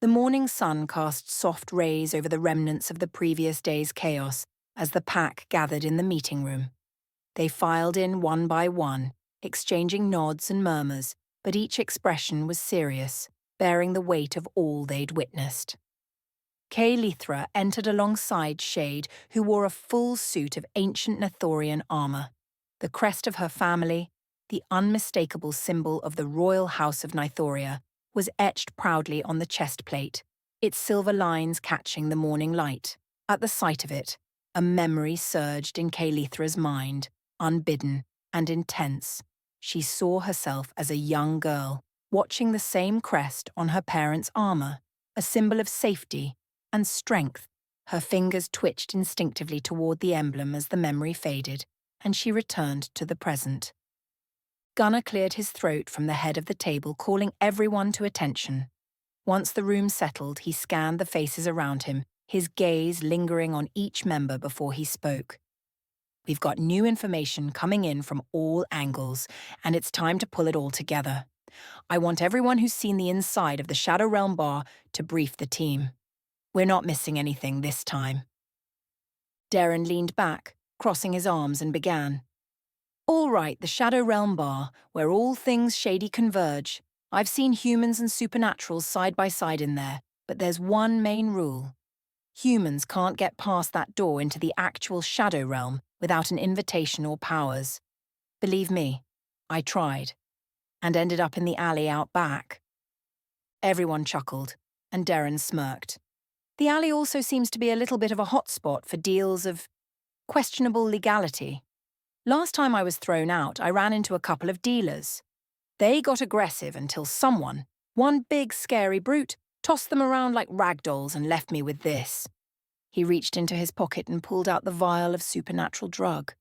The morning sun cast soft rays over the remnants of the previous day's chaos as the pack gathered in the meeting room. They filed in one by one, exchanging nods and murmurs, but each expression was serious, bearing the weight of all they'd witnessed. Kaelithra entered alongside Shade, who wore a full suit of ancient Nythorian armor. The crest of her family, the unmistakable symbol of the royal house of Nythoria, was etched proudly on the chest plate, its silver lines catching the morning light. At the sight of it, a memory surged in Kaelithra's mind, unbidden and intense. She saw herself as a young girl, watching the same crest on her parents' armor, a symbol of safety and strength. Her fingers twitched instinctively toward the emblem as the memory faded, and she returned to the present. Gunnar cleared his throat from the head of the table, calling everyone to attention. Once the room settled, he scanned the faces around him, his gaze lingering on each member before he spoke. We've got new information coming in from all angles, and it's time to pull it all together. I want everyone who's seen the inside of the Shadow Realm bar to brief the team. We're not missing anything this time. Derren leaned back, crossing his arms, and began. All right, the Shadow Realm bar, where all things shady converge. I've seen humans and supernaturals side by side in there, but there's one main rule. Humans can't get past that door into the actual Shadow Realm without an invitation or powers. Believe me, I tried, and ended up in the alley out back. Everyone chuckled, and Derren smirked. The alley also seems to be a little bit of a hotspot for deals of questionable legality. Last time I was thrown out, I ran into a couple of dealers. They got aggressive until someone, one big scary brute, tossed them around like ragdolls and left me with this. He reached into his pocket and pulled out the vial of supernatural drug.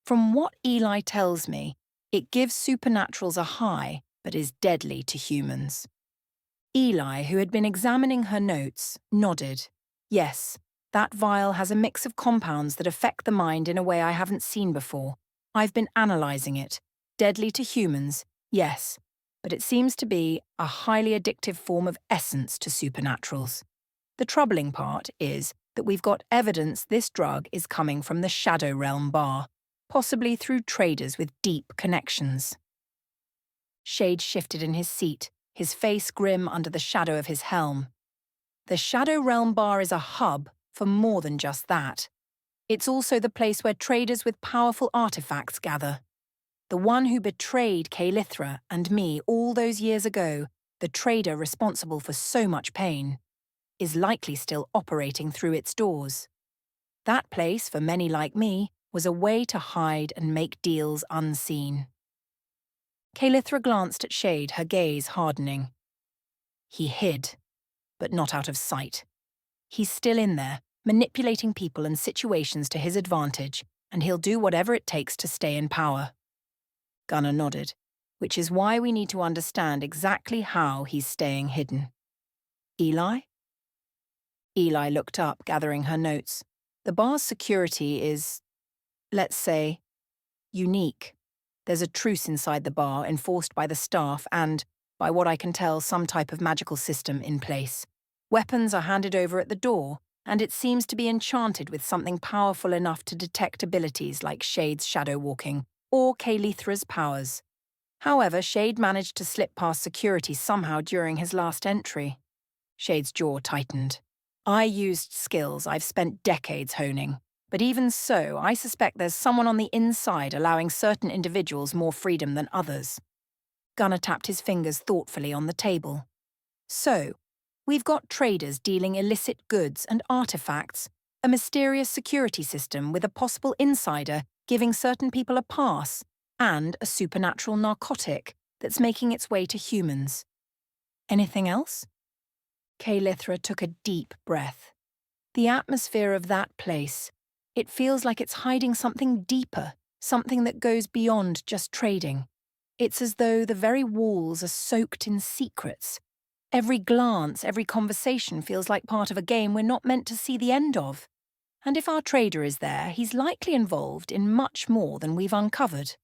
From what Eli tells me, it gives supernaturals a high, but is deadly to humans. Eli, who had been examining her notes, nodded. Yes, that vial has a mix of compounds that affect the mind in a way I haven't seen before. I've been analysing it. Deadly to humans, yes, but it seems to be a highly addictive form of essence to supernaturals. The troubling part is that we've got evidence this drug is coming from the Shadow Realm bar, possibly through traders with deep connections. Shade shifted in his seat, his face grim under the shadow of his helm. The Shadow Realm bar is a hub for more than just that. It's also the place where traders with powerful artifacts gather. The one who betrayed Kaelithra and me all those years ago, the trader responsible for so much pain, is likely still operating through its doors. That place, for many like me, was a way to hide and make deals unseen. Kaelithra glanced at Shade, her gaze hardening. He hid, but not out of sight. He's still in there, manipulating people and situations to his advantage, and he'll do whatever it takes to stay in power. Gunnar nodded, which is why we need to understand exactly how he's staying hidden. Eli? Eli looked up, gathering her notes. The bar's security is, let's say, unique. There's a truce inside the bar enforced by the staff and, by what I can tell, some type of magical system in place. Weapons are handed over at the door, and it seems to be enchanted with something powerful enough to detect abilities like Shade's shadow walking or Kaelithra's powers. However, Shade managed to slip past security somehow during his last entry. Shade's jaw tightened. I used skills I've spent decades honing, but even so, I suspect there's someone on the inside allowing certain individuals more freedom than others. Gunnar tapped his fingers thoughtfully on the table. So, we've got traders dealing illicit goods and artifacts, a mysterious security system with a possible insider giving certain people a pass, and a supernatural narcotic that's making its way to humans. Anything else? Kaelithra took a deep breath. The atmosphere of that place, it feels like it's hiding something deeper, something that goes beyond just trading. It's as though the very walls are soaked in secrets. Every glance, every conversation feels like part of a game we're not meant to see the end of. And if our trader is there, he's likely involved in much more than we've uncovered.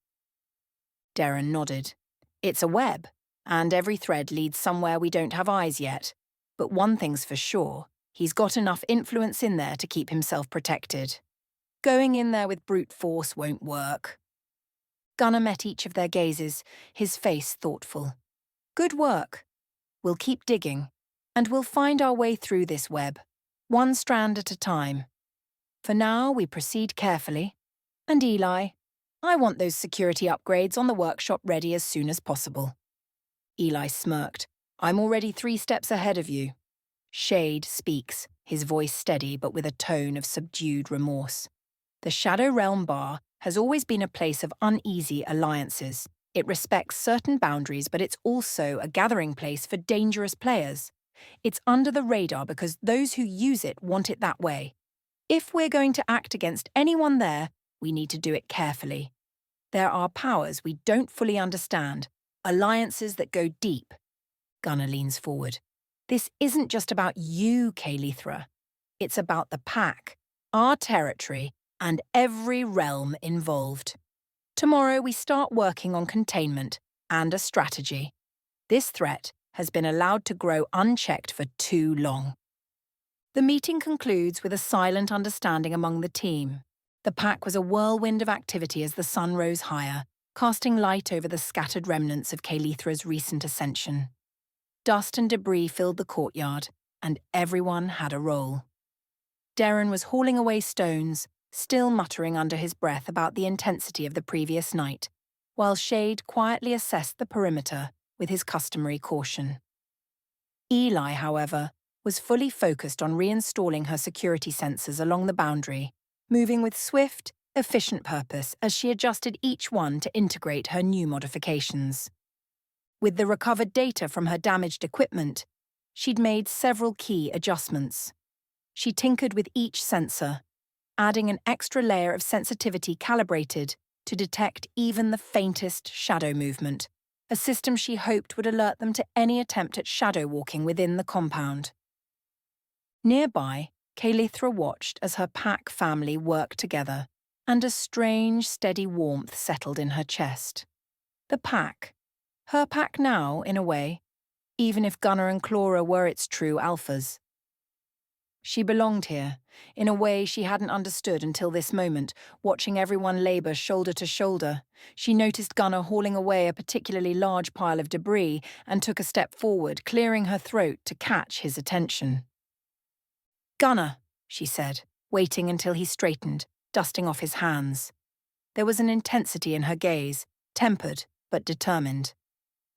Derren nodded. It's a web, and every thread leads somewhere we don't have eyes yet. But one thing's for sure, he's got enough influence in there to keep himself protected. Going in there with brute force won't work. Gunnar met each of their gazes, his face thoughtful. Good work. We'll keep digging, and we'll find our way through this web, one strand at a time. For now, we proceed carefully. And Eli, I want those security upgrades on the workshop ready as soon as possible. Eli smirked. I'm already 3 steps ahead of you. Shade speaks, his voice steady but with a tone of subdued remorse. The Shadow Realm Bar has always been a place of uneasy alliances. It respects certain boundaries, but it's also a gathering place for dangerous players. It's under the radar because those who use it want it that way. If we're going to act against anyone there, we need to do it carefully. There are powers we don't fully understand, alliances that go deep. Gunnar leans forward. This isn't just about you, Kaelithra. It's about the pack, our territory, and every realm involved. Tomorrow we start working on containment and a strategy. This threat has been allowed to grow unchecked for too long. The meeting concludes with a silent understanding among the team. The pack was a whirlwind of activity as the sun rose higher, casting light over the scattered remnants of Kaelithra's recent ascension. Dust and debris filled the courtyard, and everyone had a role. Derren was hauling away stones, still muttering under his breath about the intensity of the previous night, while Shade quietly assessed the perimeter with his customary caution. Eli, however, was fully focused on reinstalling her security sensors along the boundary, moving with swift, efficient purpose as she adjusted each one to integrate her new modifications. With the recovered data from her damaged equipment, she'd made several key adjustments. She tinkered with each sensor, adding an extra layer of sensitivity calibrated to detect even the faintest shadow movement, a system she hoped would alert them to any attempt at shadow walking within the compound. Nearby, Kaelithra watched as her pack family worked together, and a strange, steady warmth settled in her chest. The pack. Her pack now, in a way, even if Gunnar and Clara were its true alphas. She belonged here, in a way she hadn't understood until this moment, watching everyone labour shoulder to shoulder. She noticed Gunnar hauling away a particularly large pile of debris and took a step forward, clearing her throat to catch his attention. "Gunnar," she said, waiting until he straightened, dusting off his hands. There was an intensity in her gaze, tempered but determined.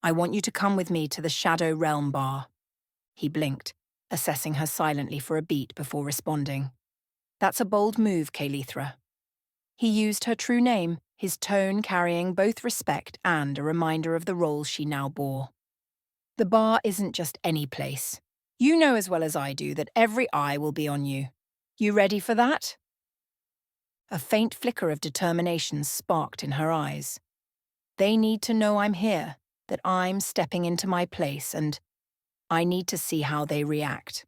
"I want you to come with me to the Shadow Realm Bar." He blinked, assessing her silently for a beat before responding. "That's a bold move, Kaelithra." He used her true name, his tone carrying both respect and a reminder of the role she now bore. "The bar isn't just any place. You know as well as I do that every eye will be on you. You ready for that?" A faint flicker of determination sparked in her eyes. "They need to know I'm here, that I'm stepping into my place, and I need to see how they react.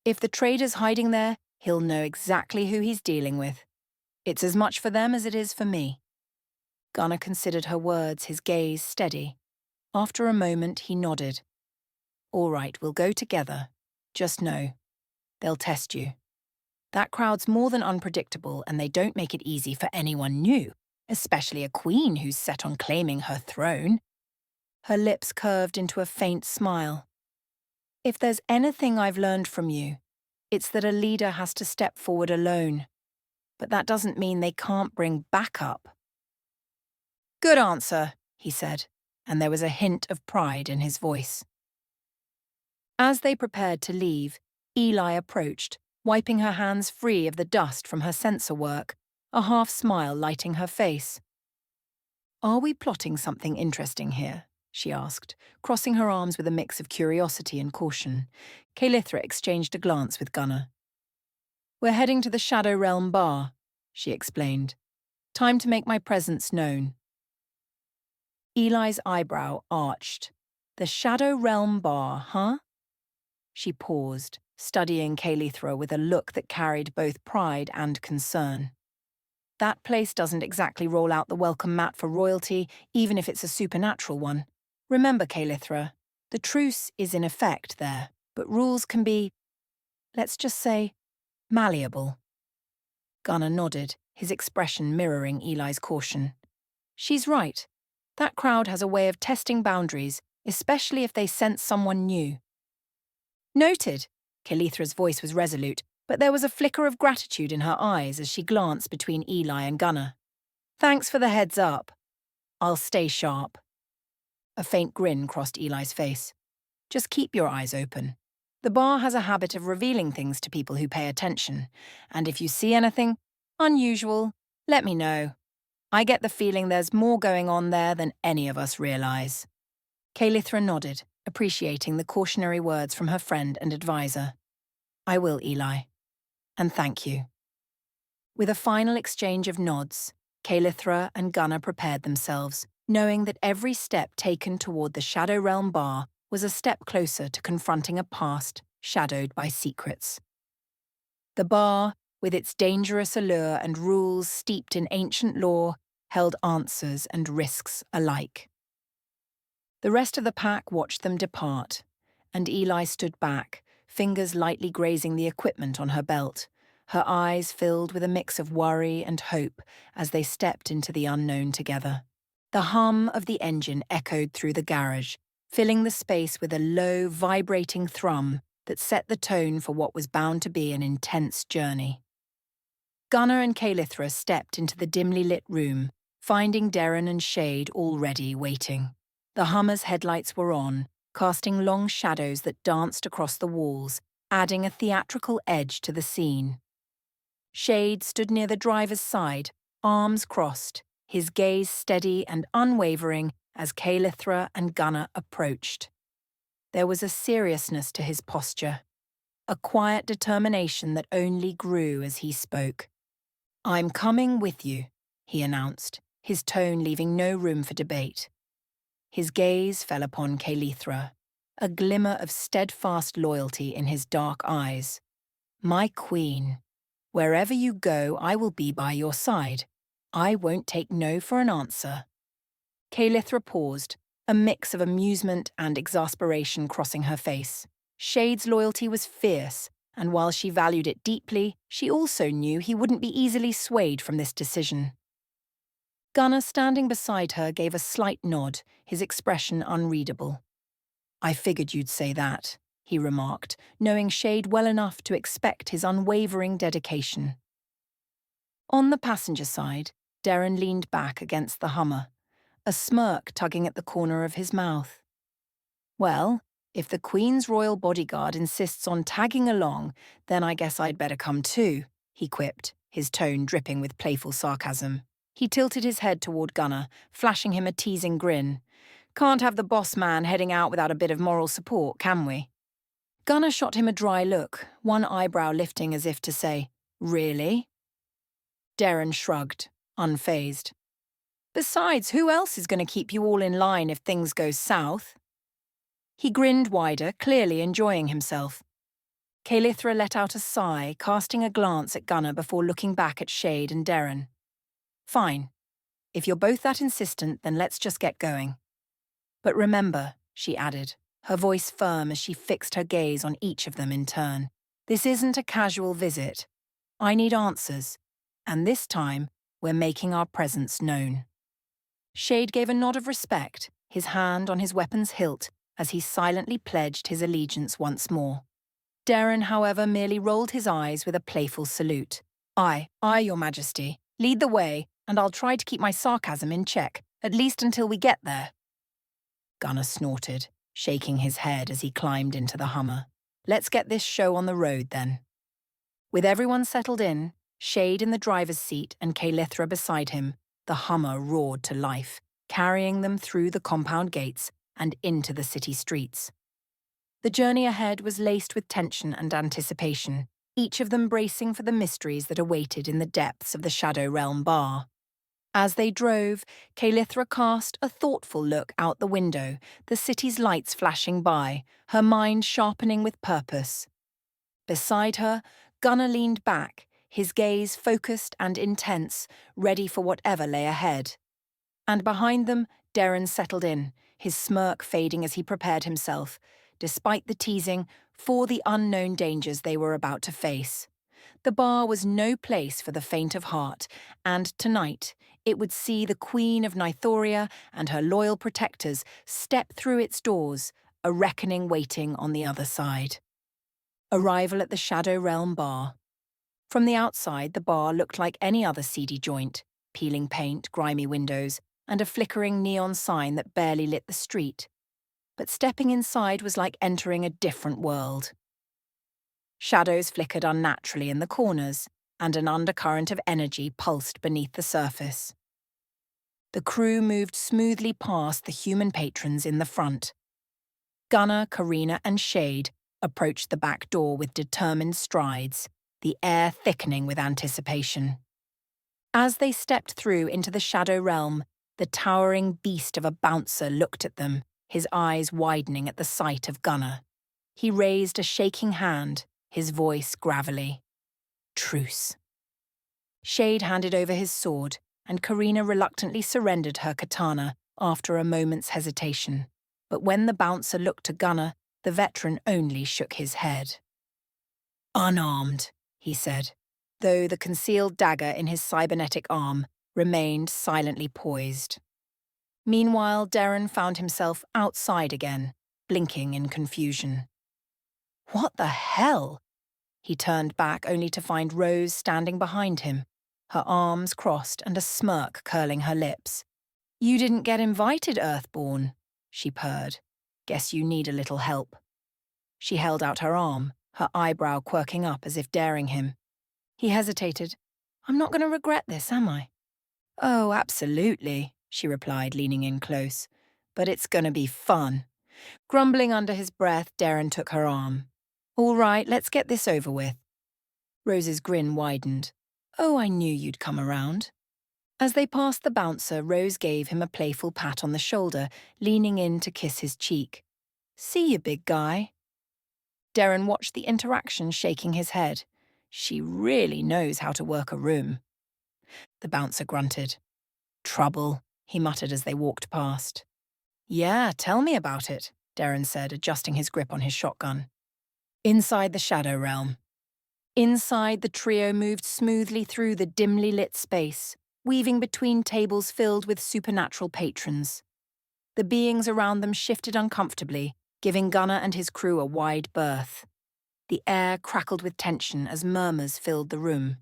If the trader's hiding there, he'll know exactly who he's dealing with. It's as much for them as it is for me." Gunnar considered her words, his gaze steady. After a moment, he nodded. "All right, we'll go together. Just know, they'll test you. That crowd's more than unpredictable, and they don't make it easy for anyone new, especially a queen who's set on claiming her throne." Her lips curved into a faint smile. "If there's anything I've learned from you, it's that a leader has to step forward alone. But that doesn't mean they can't bring backup." "Good answer," he said, and there was a hint of pride in his voice. As they prepared to leave, Eli approached, wiping her hands free of the dust from her sensor work, a half smile lighting her face. "Are we plotting something interesting here?" she asked, crossing her arms with a mix of curiosity and caution. Kaelithra exchanged a glance with Gunnar. "We're heading to the Shadow Realm Bar," she explained. "Time to make my presence known." Eli's eyebrow arched. "The Shadow Realm Bar, huh?" She paused, studying Kaelithra with a look that carried both pride and concern. "That place doesn't exactly roll out the welcome mat for royalty, even if it's a supernatural one. Remember, Kaelithra, the truce is in effect there. but rules can be, let's just say, malleable. Gunnar nodded, his expression mirroring Eli's caution. She's right. That crowd has a way of testing boundaries, especially if they sense someone new. Noted. Kaelithra's voice was resolute, but there was a flicker of gratitude in her eyes as she glanced between Eli and Gunnar. Thanks for the heads up. I'll stay sharp. A faint grin crossed Eli's face. Just keep your eyes open. The bar has a habit of revealing things to people who pay attention, and if you see anything unusual, let me know. I get the feeling there's more going on there than any of us realize. Kaelithra nodded, appreciating the cautionary words from her friend and advisor. I will, Eli. And thank you. With a final exchange of nods, Kaelithra and Gunnar prepared themselves, knowing that every step taken toward the Shadow Realm bar was a step closer to confronting a past shadowed by secrets. The bar, with its dangerous allure and rules steeped in ancient lore, held answers and risks alike. The rest of the pack watched them depart, and Eli stood back, fingers lightly grazing the equipment on her belt, her eyes filled with a mix of worry and hope as they stepped into the unknown together. The hum of the engine echoed through the garage, filling the space with a low, vibrating thrum that set the tone for what was bound to be an intense journey. Gunnar and Kaelithra stepped into the dimly lit room, finding Derren and Shade already waiting. The Hummer's headlights were on, casting long shadows that danced across the walls, adding a theatrical edge to the scene. Shade stood near the driver's side, arms crossed, his gaze steady and unwavering as Kaelithra and Gunnar approached. There was a seriousness to his posture, a quiet determination that only grew as he spoke. I'm coming with you, he announced, his tone leaving no room for debate. His gaze fell upon Kaelithra, a glimmer of steadfast loyalty in his dark eyes. My queen, wherever you go, I will be by your side. I won't take no for an answer. Kaelithra paused, a mix of amusement and exasperation crossing her face. Shade's loyalty was fierce, and while she valued it deeply, she also knew he wouldn't be easily swayed from this decision. Gunnar, standing beside her, gave a slight nod, his expression unreadable. I figured you'd say that, he remarked, knowing Shade well enough to expect his unwavering dedication. On the passenger side, Derren leaned back against the Hummer, a smirk tugging at the corner of his mouth. Well, if the Queen's royal bodyguard insists on tagging along, then I guess I'd better come too, he quipped, his tone dripping with playful sarcasm. He tilted his head toward Gunnar, flashing him a teasing grin. Can't have the boss man heading out without a bit of moral support, can we? Gunnar shot him a dry look, one eyebrow lifting as if to say, Really? Derren shrugged, unfazed. Besides, who else is going to keep you all in line if things go south? He grinned wider, clearly enjoying himself. Kaelithra let out a sigh, casting a glance at Gunnar before looking back at Shade and Derren. Fine. If you're both that insistent, then let's just get going. But remember, she added, her voice firm as she fixed her gaze on each of them in turn, this isn't a casual visit. I need answers, and this time, we're making our presence known. Shade gave a nod of respect, his hand on his weapon's hilt, as he silently pledged his allegiance once more. Derren, however, merely rolled his eyes with a playful salute. Aye, your majesty. Lead the way, and I'll try to keep my sarcasm in check, at least until we get there. Gunnar snorted, shaking his head as he climbed into the Hummer. Let's get this show on the road, then. With everyone settled in, Shade in the driver's seat and Kaelithra beside him, the Hummer roared to life, carrying them through the compound gates and into the city streets. The journey ahead was laced with tension and anticipation, each of them bracing for the mysteries that awaited in the depths of the Shadow Realm bar. As they drove, Kaelithra cast a thoughtful look out the window, the city's lights flashing by, her mind sharpening with purpose. Beside her, Gunnar leaned back, his gaze focused and intense, ready for whatever lay ahead. And behind them, Derren settled in, his smirk fading as he prepared himself, despite the teasing, for the unknown dangers they were about to face. The bar was no place for the faint of heart, and tonight it would see the Queen of Nythoria and her loyal protectors step through its doors, a reckoning waiting on the other side. Arrival at the Shadow Realm bar. From the outside, the bar looked like any other seedy joint, peeling paint, grimy windows, and a flickering neon sign that barely lit the street. But stepping inside was like entering a different world. Shadows flickered unnaturally in the corners, and an undercurrent of energy pulsed beneath the surface. The crew moved smoothly past the human patrons in the front. Gunnar, Karina, and Shade approached the back door with determined strides, the air thickening with anticipation. As they stepped through into the Shadow Realm, the towering beast of a bouncer looked at them, his eyes widening at the sight of Gunnar. He raised a shaking hand, his voice gravelly. Truce. Shade handed over his sword, and Karina reluctantly surrendered her katana after a moment's hesitation. But when the bouncer looked to Gunnar, the veteran only shook his head. Unarmed, he said, though the concealed dagger in his cybernetic arm remained silently poised. Meanwhile, Derren found himself outside again, blinking in confusion. What the hell? He turned back only to find Rose standing behind him, her arms crossed and a smirk curling her lips. You didn't get invited, Earthborn, she purred. Guess you need a little help. She held out her arm, her eyebrow quirking up as if daring him. He hesitated. I'm not going to regret this, am I? Oh, absolutely, she replied, leaning in close. But it's going to be fun. Grumbling under his breath, Derren took her arm. All right, let's get this over with. Rose's grin widened. Oh, I knew you'd come around. As they passed the bouncer, Rose gave him a playful pat on the shoulder, leaning in to kiss his cheek. See you, big guy. Derren watched the interaction, shaking his head. She really knows how to work a room. The bouncer grunted. Trouble, he muttered as they walked past. Yeah, tell me about it, Derren said, adjusting his grip on his shotgun. Inside the Shadow Realm. Inside, the trio moved smoothly through the dimly lit space, weaving between tables filled with supernatural patrons. The beings around them shifted uncomfortably, giving Gunnar and his crew a wide berth. The air crackled with tension as murmurs filled the room.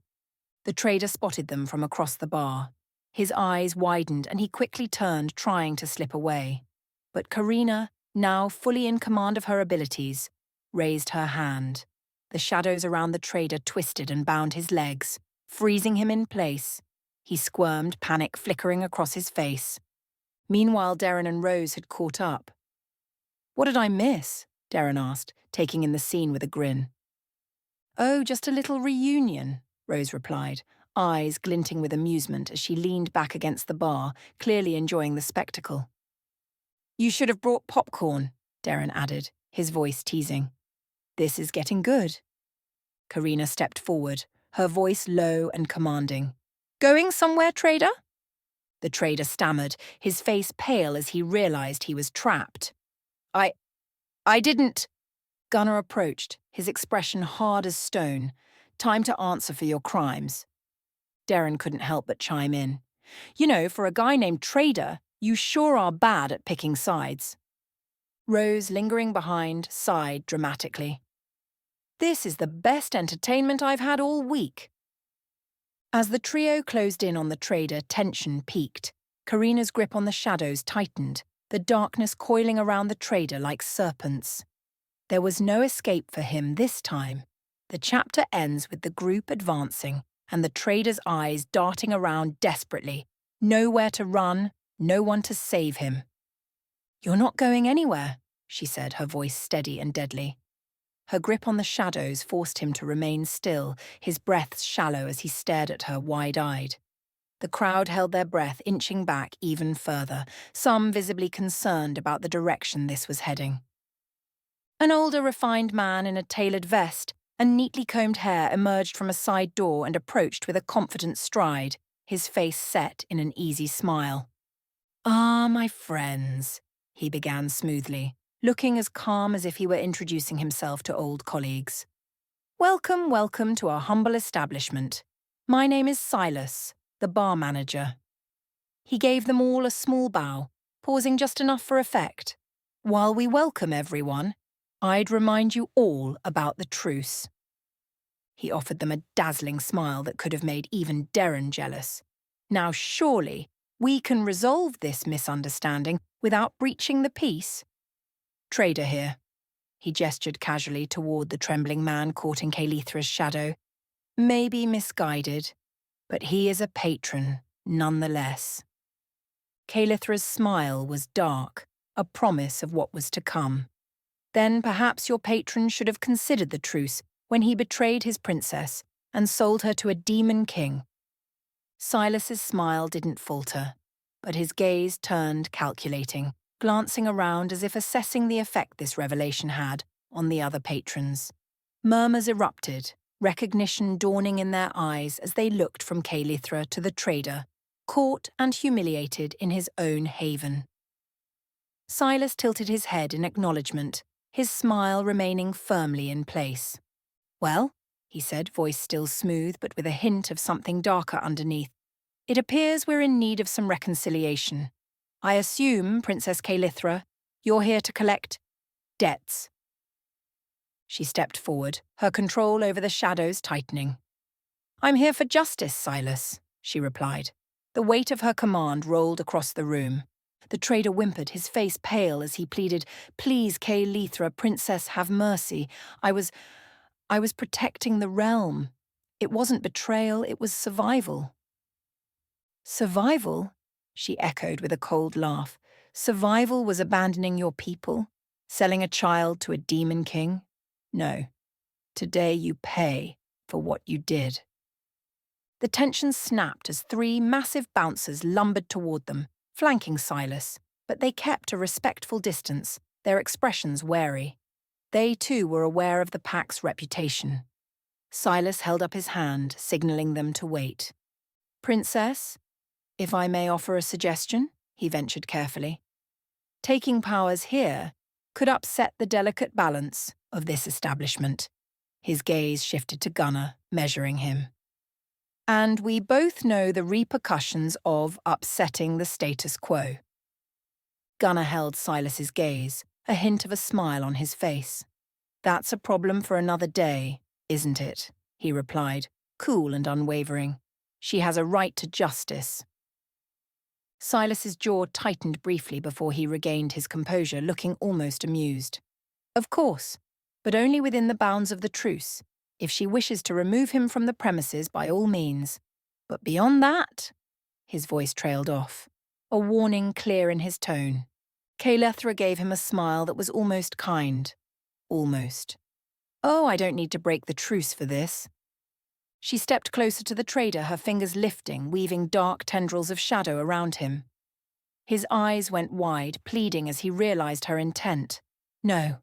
The trader spotted them from across the bar. His eyes widened and he quickly turned, trying to slip away. But Karina, now fully in command of her abilities, raised her hand. The shadows around the trader twisted and bound his legs, freezing him in place. He squirmed, panic flickering across his face. Meanwhile, Derren and Rose had caught up. What did I miss? Derren asked, taking in the scene with a grin. Oh, just a little reunion, Rose replied, eyes glinting with amusement as she leaned back against the bar, clearly enjoying the spectacle. You should have brought popcorn, Derren added, his voice teasing. This is getting good. Karina stepped forward, her voice low and commanding. Going somewhere, trader? The trader stammered, his face pale as he realized he was trapped. I didn't. Gunnar approached, his expression hard as stone. Time to answer for your crimes. Derren couldn't help but chime in. You know, for a guy named Trader, you sure are bad at picking sides. Rose, lingering behind, sighed dramatically. This is the best entertainment I've had all week. As the trio closed in on the trader, tension peaked. Karina's grip on the shadows tightened, the darkness coiling around the trader like serpents. There was no escape for him this time. The chapter ends with the group advancing and the trader's eyes darting around desperately. Nowhere to run, no one to save him. You're not going anywhere, she said, her voice steady and deadly. Her grip on the shadows forced him to remain still, his breath shallow as he stared at her wide-eyed. The crowd held their breath, inching back even further, some visibly concerned about the direction this was heading. An older, refined man in a tailored vest and neatly combed hair emerged from a side door and approached with a confident stride, his face set in an easy smile. Ah, my friends, he began smoothly, looking as calm as if he were introducing himself to old colleagues. "Welcome, welcome to our humble establishment. My name is Silas, the bar manager." He gave them all a small bow, pausing just enough for effect. "While we welcome everyone, I'd remind you all about the truce." He offered them a dazzling smile that could have made even Derren jealous. "Now surely we can resolve this misunderstanding without breaching the peace. Trader here." He gestured casually toward the trembling man caught in Kaelithra's shadow. "Maybe misguided, but he is a patron, nonetheless." Kaelithra's smile was dark, a promise of what was to come. "Then perhaps your patron should have considered the truce when he betrayed his princess and sold her to a demon king." Silas's smile didn't falter, but his gaze turned calculating, glancing around as if assessing the effect this revelation had on the other patrons. Murmurs erupted, recognition dawning in their eyes as they looked from Kaelithra to the trader, caught and humiliated in his own haven. Silas tilted his head in acknowledgement, his smile remaining firmly in place. "Well," he said, voice still smooth but with a hint of something darker underneath, "it appears we're in need of some reconciliation. I assume, Princess Kaelithra, you're here to collect debts." She stepped forward, her control over the shadows tightening. "I'm here for justice, Silas," she replied. The weight of her command rolled across the room. The trader whimpered, his face pale as he pleaded, "Please, Kaelithra, Princess, have mercy. I was protecting the realm. It wasn't betrayal, it was survival." "Survival?" she echoed with a cold laugh. "Survival was abandoning your people? Selling a child to a demon king? No. Today you pay for what you did." The tension snapped as three massive bouncers lumbered toward them, flanking Silas, but they kept a respectful distance, their expressions wary. They too were aware of the pack's reputation. Silas held up his hand, signaling them to wait. "Princess, if I may offer a suggestion," he ventured carefully. "Taking powers here could upset the delicate balance of this establishment." His gaze shifted to Gunnar, measuring him. "And we both know the repercussions of upsetting the status quo." Gunnar held Silas's gaze, a hint of a smile on his face. "That's a problem for another day, isn't it?" he replied, cool and unwavering. "She has a right to justice." Silas's jaw tightened briefly before he regained his composure, looking almost amused. "Of course, but only within the bounds of the truce. If she wishes to remove him from the premises, by all means. But beyond that—" His voice trailed off, a warning clear in his tone. Kaelithra gave him a smile that was almost kind. Almost. "Oh, I don't need to break the truce for this." She stepped closer to the trader, her fingers lifting, weaving dark tendrils of shadow around him. His eyes went wide, pleading as he realized her intent. "No,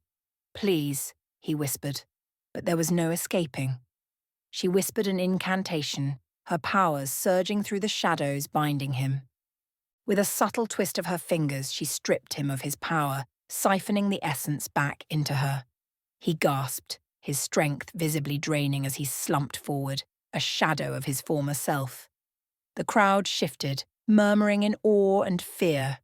please," he whispered, but there was no escaping. She whispered an incantation, her powers surging through the shadows binding him. With a subtle twist of her fingers, she stripped him of his power, siphoning the essence back into her. He gasped, his strength visibly draining as he slumped forward, a shadow of his former self. The crowd shifted, murmuring in awe and fear.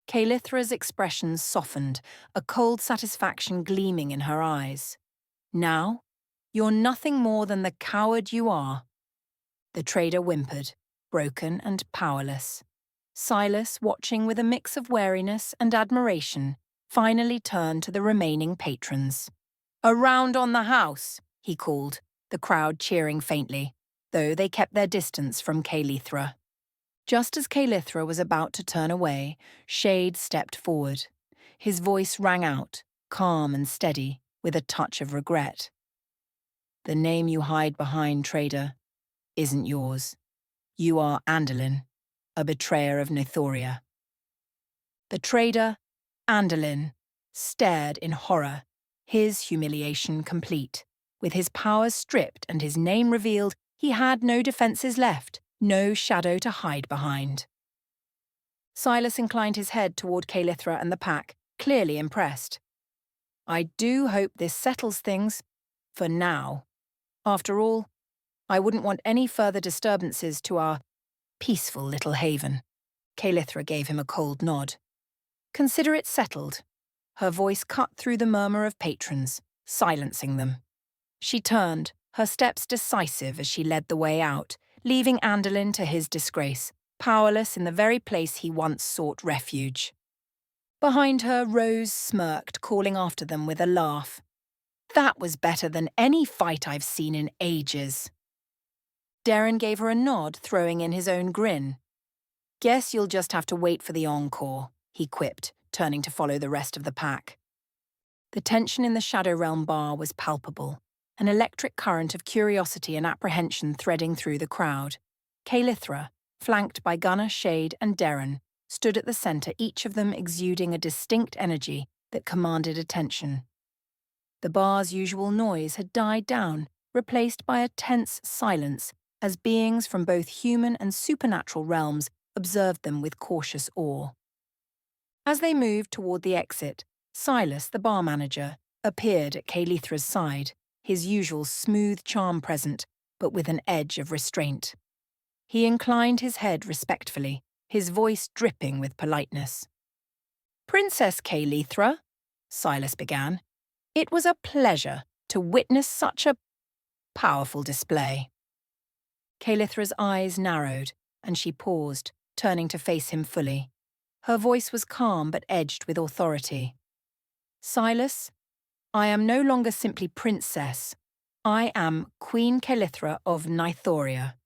Kaelithra's expression softened, a cold satisfaction gleaming in her eyes. "Now, you're nothing more than the coward you are." The trader whimpered, broken and powerless. Silas, watching with a mix of wariness and admiration, finally turned to the remaining patrons. "A round on the house," he called, the crowd cheering faintly, though they kept their distance from Kaelithra. Just as Kaelithra was about to turn away, Shade stepped forward. His voice rang out, calm and steady, with a touch of regret. "The name you hide behind, trader, isn't yours. You are Andalin, a betrayer of Nythoria." The trader, Andalin, stared in horror, his humiliation complete. With his powers stripped and his name revealed, he had no defences left, no shadow to hide behind. Silas inclined his head toward Kaelithra and the pack, clearly impressed. I do hope this settles things. For now. After all, I wouldn't want any further disturbances to our peaceful little haven. Kaelithra gave him a cold nod. Consider it settled. Her voice cut through the murmur of patrons, silencing them. She turned, her steps decisive as she led the way out, leaving Andolin to his disgrace, powerless in the very place he once sought refuge. Behind her, Rose smirked, calling after them with a laugh. That was better than any fight I've seen in ages. Derren gave her a nod, throwing in his own grin. Guess you'll just have to wait for the encore, he quipped, turning to follow the rest of the pack. The tension in the Shadow Realm bar was palpable, an electric current of curiosity and apprehension threading through the crowd. Kaelithra, flanked by Gunnar, Shade, and Derren, stood at the centre, each of them exuding a distinct energy that commanded attention. The bar's usual noise had died down, replaced by a tense silence, as beings from both human and supernatural realms observed them with cautious awe. As they moved toward the exit, Silas, the bar manager, appeared at Kaelithra's side, his usual smooth charm present, but with an edge of restraint. He inclined his head respectfully, his voice dripping with politeness. "Princess Kaelithra," Silas began, "it was a pleasure to witness such a powerful display." Kaelithra's eyes narrowed, and she paused, turning to face him fully. Her voice was calm but edged with authority. "Silas, I am no longer simply princess. I am Queen Kaelithra of Nythoria.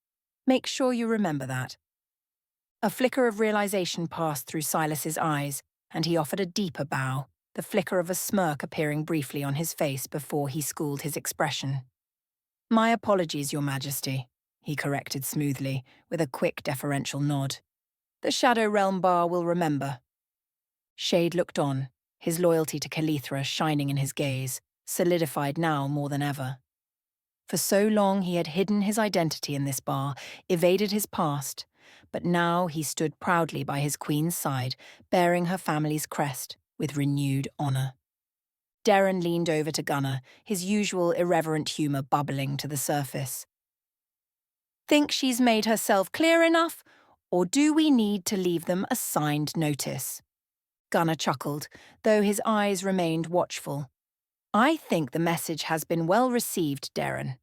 Make sure you remember that." A flicker of realization passed through Silas's eyes, and he offered a deeper bow, the flicker of a smirk appearing briefly on his face before he schooled his expression. "My apologies, Your Majesty," he corrected smoothly, with a quick deferential nod. "The Shadow Realm bar will remember." Shade looked on, his loyalty to Kaelithra shining in his gaze, solidified now more than ever. For so long he had hidden his identity in this bar, evaded his past, but now he stood proudly by his queen's side, bearing her family's crest with renewed honour. Derren leaned over to Gunnar, his usual irreverent humour bubbling to the surface. "Think she's made herself clear enough, or do we need to leave them a signed notice?" Gunnar chuckled, though his eyes remained watchful. "I think the message has been well received, Derren."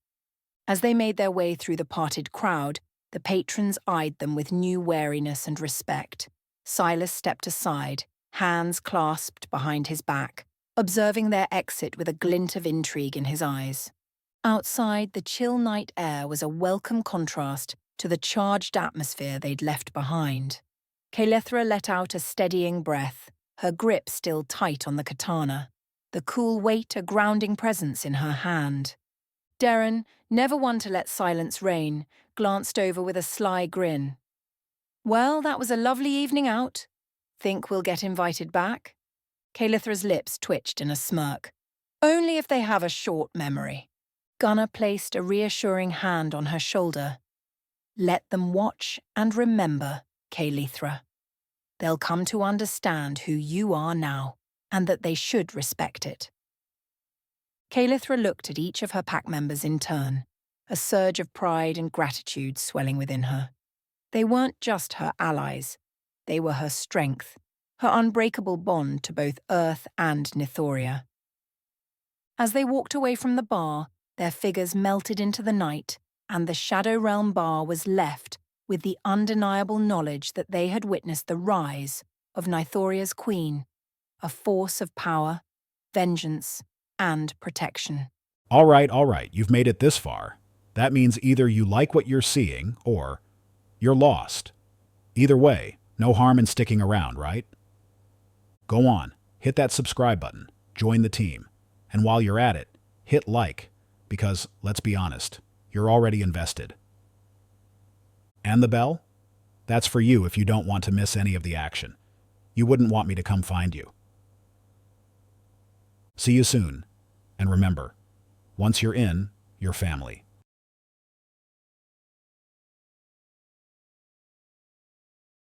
As they made their way through the parted crowd, the patrons eyed them with new wariness and respect. Silas stepped aside, hands clasped behind his back, observing their exit with a glint of intrigue in his eyes. Outside, the chill night air was a welcome contrast to the charged atmosphere they'd left behind. Kaelithra let out a steadying breath, her grip still tight on the katana, the cool weight a grounding presence in her hand. Derren, never one to let silence reign, glanced over with a sly grin. "Well, that was a lovely evening out. Think we'll get invited back?" Kaelithra's lips twitched in a smirk. "Only if they have a short memory." Gunnar placed a reassuring hand on her shoulder. "Let them watch and remember, Kaelithra. They'll come to understand who you are now, and that they should respect it." Kaelithra looked at each of her pack members in turn, a surge of pride and gratitude swelling within her. They weren't just her allies, they were her strength, her unbreakable bond to both Earth and Nythoria. As they walked away from the bar, their figures melted into the night, and the Shadow Realm bar was left with the undeniable knowledge that they had witnessed the rise of Nythoria's queen, a force of power, vengeance, and protection. All right, you've made it this far. That means either you like what you're seeing, or you're lost. Either way, no harm in sticking around, right? Go on, hit that subscribe button, join the team, and while you're at it, hit like, because, let's be honest, you're already invested. And the bell? That's for you if you don't want to miss any of the action. You wouldn't want me to come find you. See you soon, and remember, once you're in, you're family.